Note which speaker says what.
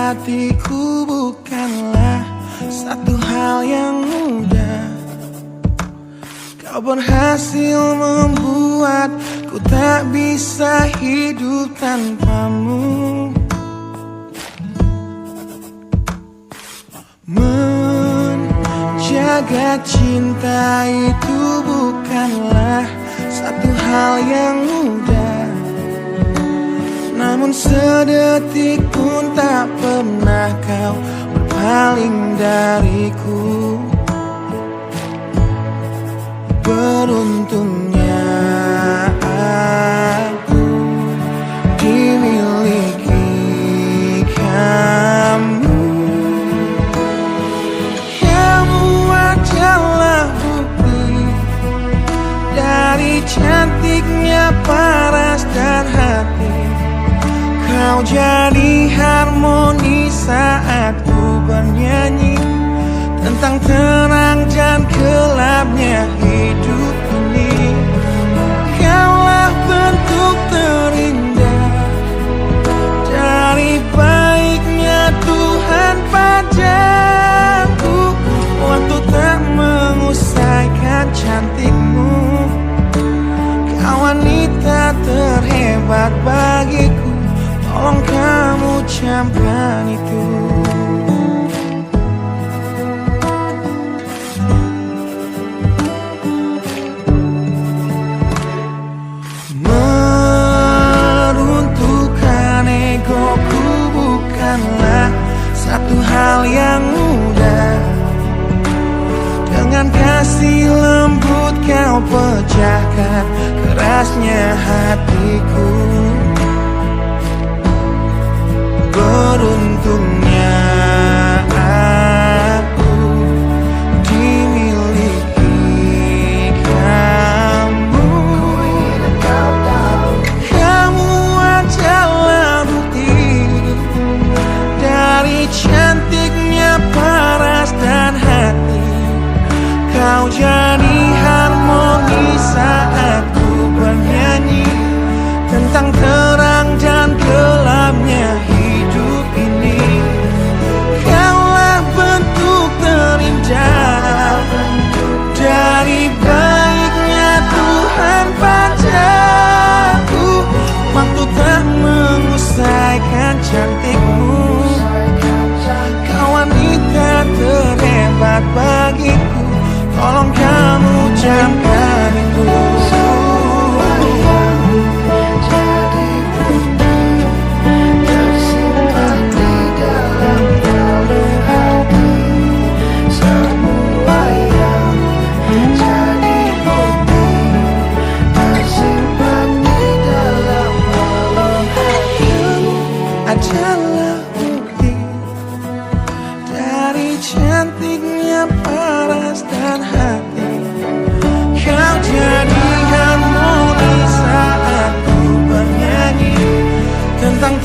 Speaker 1: hatiku bukanlah satu hal yang mudah. Kau berhasil membuatku tak bisa hidup tanpamu. Menjaga cinta itu bukanlah satu hal yang mudah. Namun sedetik pun tak pernah kau berpaling dariku. Beruntungnya aku dimiliki kamu. Kamu adalah bukti dari cantiknya paras dan hati. Kau jadi harmoni saat ku bernyanyi tentang terang dan gelapnya hidup ini. Kaulah bentuk terindah dari baiknya Tuhan padaku. Waktu tak mengusaikan cantikmu. Kau wanita terhebat bagiku. Tolong kamu camkan itu. Meruntuhkan egoku bukanlah satu hal yang mudah. Dengan kasih lembut kau pecahkan kerasnya hatiku. Beruntungnya aku dimiliki kamu. Kamu adalah bukti dari cantiknya paras dan hati. Kau jadi harmoni saat ku bernyanyi tentang terang dan gelapnya hidup ini. Kaulah bentuk terindah dari baiknya Tuhan padaku. Waktu tak mengusaikan cantikmu. Kau wanita terhebat bagiku. Tolong kamu camkan itu. Adalah bukti dari cantiknya paras dan hati. Kau jadi harmoni saat ku bernyanyi tentang